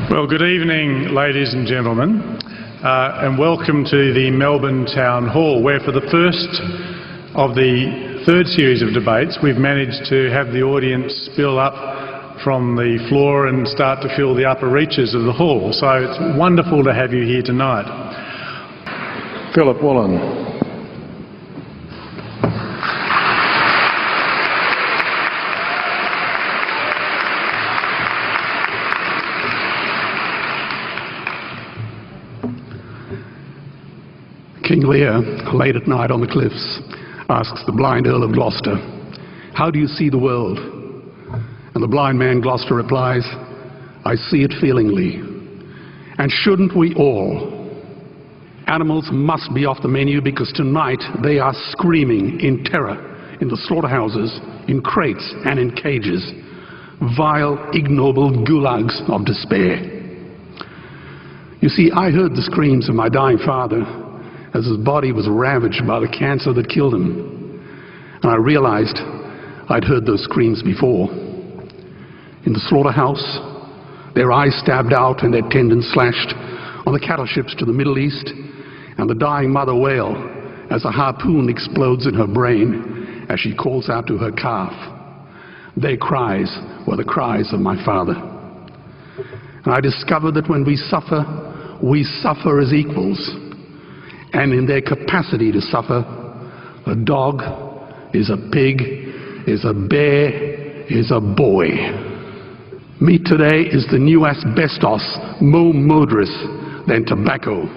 Well, good evening, ladies and gentlemen, and welcome to the Melbourne Town Hall, where for the first of the third series of debates, we've managed to have the audience spill up from the floor and start to fill the upper reaches of the hall. So it's wonderful to have you here tonight. Phillip Wollen. King Lear, late at night on the cliffs, asks the blind Earl of Gloucester, "How do you see the world?" And the blind man Gloucester replies, "I see it feelingly. And shouldn't we all? Animals must be off the menu because tonight they are screaming in terror in the slaughterhouses, in crates and in cages, vile, ignoble gulags of despair." You see, I heard the screams of my dying father as his body was ravaged by the cancer that killed him. And I realized I'd heard those screams before. In the slaughterhouse, their eyes stabbed out and their tendons slashed, on the cattle ships to the Middle East, and the dying mother wail as a harpoon explodes in her brain as she calls out to her calf. Their cries were the cries of my father. And I discovered that when we suffer as equals. And in their capacity to suffer, a dog is a pig, is a bear, is a boy. Meat today is the new asbestos, more murderous than tobacco.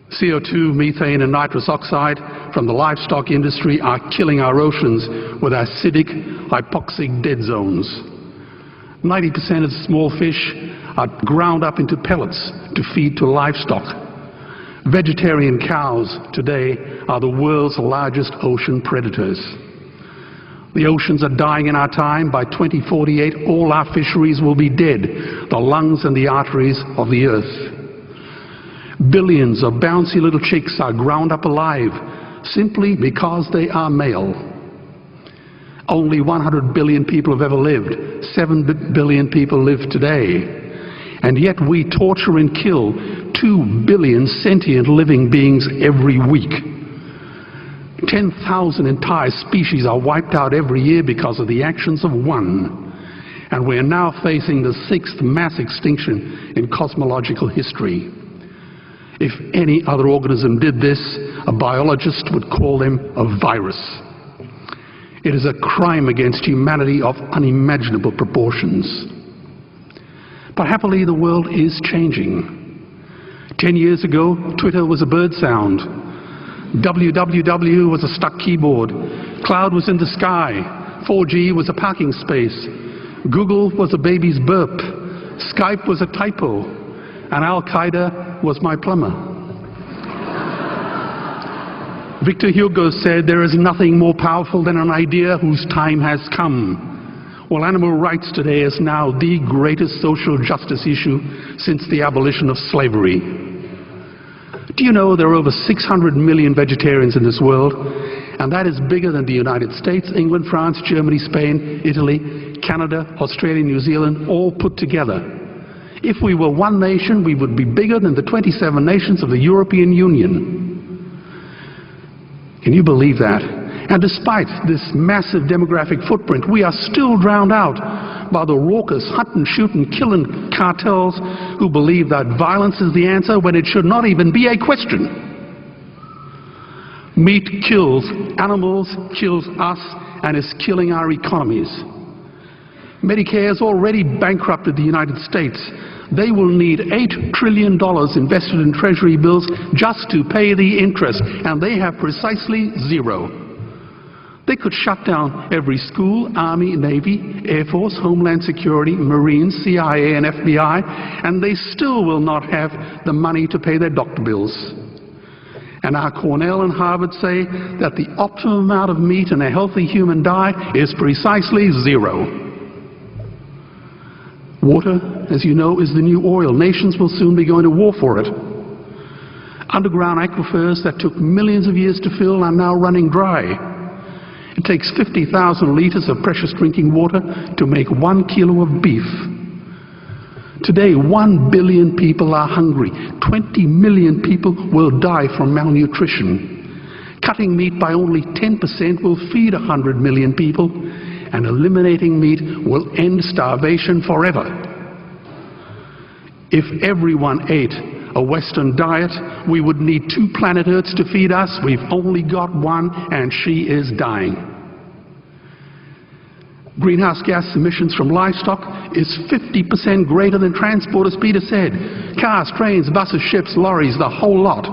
CO2, methane and nitrous oxide from the livestock industry are killing our oceans with acidic, hypoxic dead zones. 90% of small fish are ground up into pellets to feed to livestock. Vegetarian cows today are the world's largest ocean predators. The oceans are dying in our time. By 2048, all our fisheries will be dead, the lungs and the arteries of the earth. Billions of bouncy little chicks are ground up alive simply because they are male. Only 100 billion people have ever lived. 7 billion people live today. And yet we torture and kill 2 billion sentient living beings every week. 10,000 entire species are wiped out every year because of the actions of one. And we're now facing the 6th mass extinction in cosmological history. If any other organism did this, a biologist would call them a virus. It is a crime against humanity of unimaginable proportions. But happily, the world is changing. 10 years ago, Twitter was a bird sound. www was a stuck keyboard. Cloud was in the sky. 4G was a parking space. Google was a baby's burp. Skype was a typo. And Al-Qaeda was my plumber. Victor Hugo said, "There is nothing more powerful than an idea whose time has come." Well, animal rights today is now the greatest social justice issue since the abolition of slavery. Do you know there are over 600 million vegetarians in this world? And that is bigger than the United States, England, France, Germany, Spain, Italy, Canada, Australia, New Zealand, all put together. If we were one nation, we would be bigger than the 27 nations of the European Union. Can you believe that? And despite this massive demographic footprint, we are still drowned out by the raucous hunt and shoot and killing cartels who believe that violence is the answer when it should not even be a question. Meat kills animals, kills us, and is killing our economies. Medicare has already bankrupted the United States. They will need $8 trillion invested in treasury bills just to pay the interest, and they have precisely zero. They could shut down every school, Army, Navy, Air Force, Homeland Security, Marines, CIA and FBI, and they still will not have the money to pay their doctor bills. And our Cornell and Harvard say that the optimum amount of meat in a healthy human diet is precisely zero. Water, as you know, is the new oil. Nations will soon be going to war for it. Underground aquifers that took millions of years to fill are now running dry. It takes 50,000 liters of precious drinking water to make 1 kilo of beef. Today, 1 billion people are hungry. 20 million people will die from malnutrition. Cutting meat by only 10% will feed 100 million people, and eliminating meat will end starvation forever. If everyone ate a Western diet, we would need 2 planet Earths to feed us. We've only got one, and she is dying. Greenhouse gas emissions from livestock is 50% greater than transport, as Peter said. Cars, trains, buses, ships, lorries, the whole lot.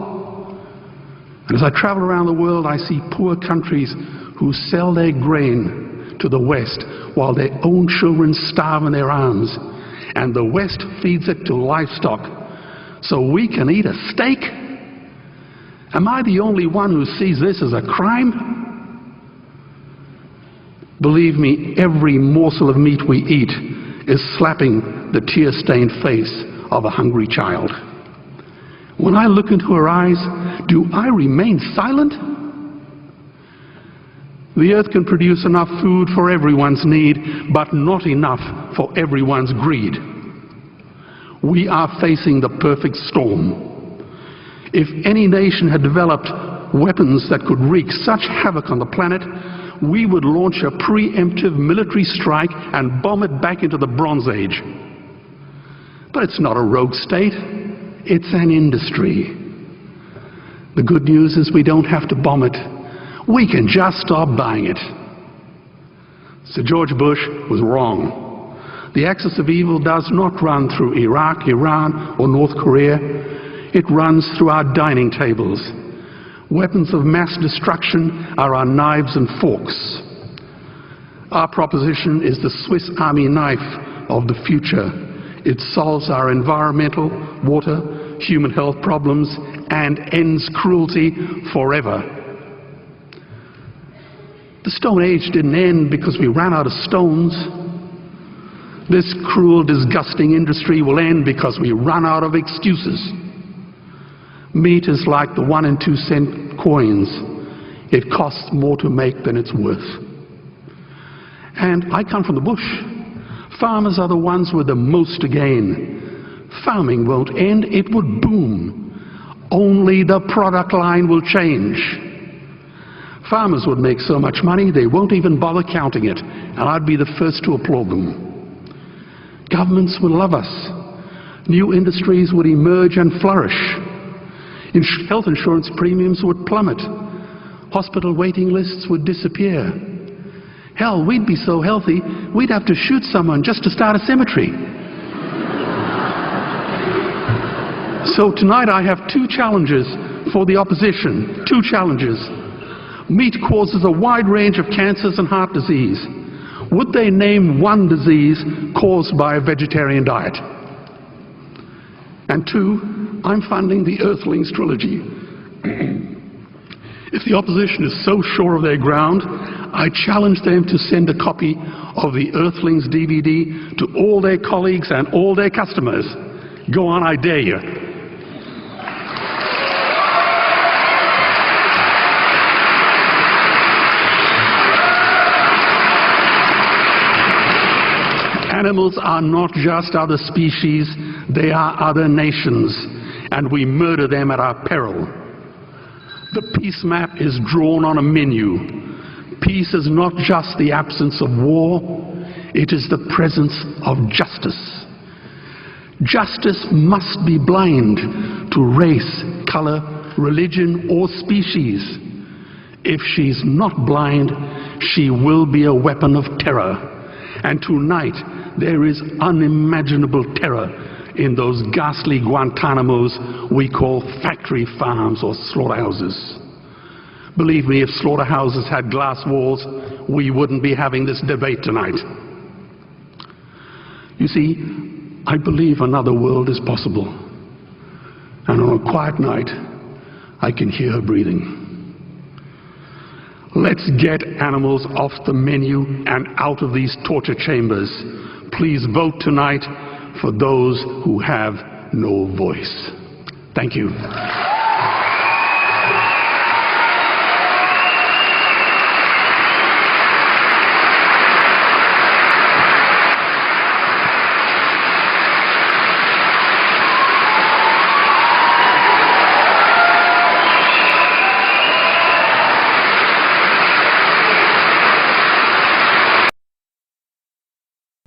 And as I travel around the world, I see poor countries who sell their grain to the West while their own children starve in their arms. And the West feeds it to livestock so we can eat a steak? Am I the only one who sees this as a crime? Believe me, every morsel of meat we eat is slapping the tear-stained face of a hungry child. When I look into her eyes, do I remain silent? The earth can produce enough food for everyone's need, but not enough for everyone's greed. We are facing the perfect storm. If any nation had developed weapons that could wreak such havoc on the planet, we would launch a preemptive military strike and bomb it back into the Bronze Age. But it's not a rogue state, it's an industry. The good news is we don't have to bomb it. We can just stop buying it. Sir George Bush was wrong. The axis of evil does not run through Iraq, Iran, or North Korea. It runs through our dining tables. Weapons of mass destruction are our knives and forks. Our proposition is the Swiss Army knife of the future. It solves our environmental, water, human health problems and ends cruelty forever. The Stone Age didn't end because we ran out of stones. This cruel, disgusting industry will end because we run out of excuses. Meat is like the 1 and 2 cent coins. It costs more to make than it's worth. And I come from the bush. Farmers are the ones with the most to gain. Farming won't end, it would boom. Only the product line will change. Farmers would make so much money they won't even bother counting it, and I'd be the first to applaud them. Governments would love us. New industries would emerge and flourish. Health insurance premiums would plummet. Hospital waiting lists would disappear. Hell, we'd be so healthy, we'd have to shoot someone just to start a cemetery. So tonight I have 2 challenges for the opposition. 2 challenges. Meat causes a wide range of cancers and heart disease. Would they name one disease caused by a vegetarian diet? And 2, I'm funding the Earthlings trilogy. If the opposition is so sure of their ground, I challenge them to send a copy of the Earthlings DVD to all their colleagues and all their customers. Go on, I dare you. Animals are not just other species, they are other nations, and we murder them at our peril. The peace map is drawn on a menu. Peace is not just the absence of war, it is the presence of justice. Justice must be blind to race, color, religion, or species. If she's not blind, she will be a weapon of terror. And tonight, there is unimaginable terror in those ghastly Guantanamos we call factory farms or slaughterhouses. Believe me, if slaughterhouses had glass walls, we wouldn't be having this debate tonight. You see, I believe another world is possible. And on a quiet night, I can hear her breathing. Let's get animals off the menu and out of these torture chambers. Please vote tonight for those who have no voice. Thank you.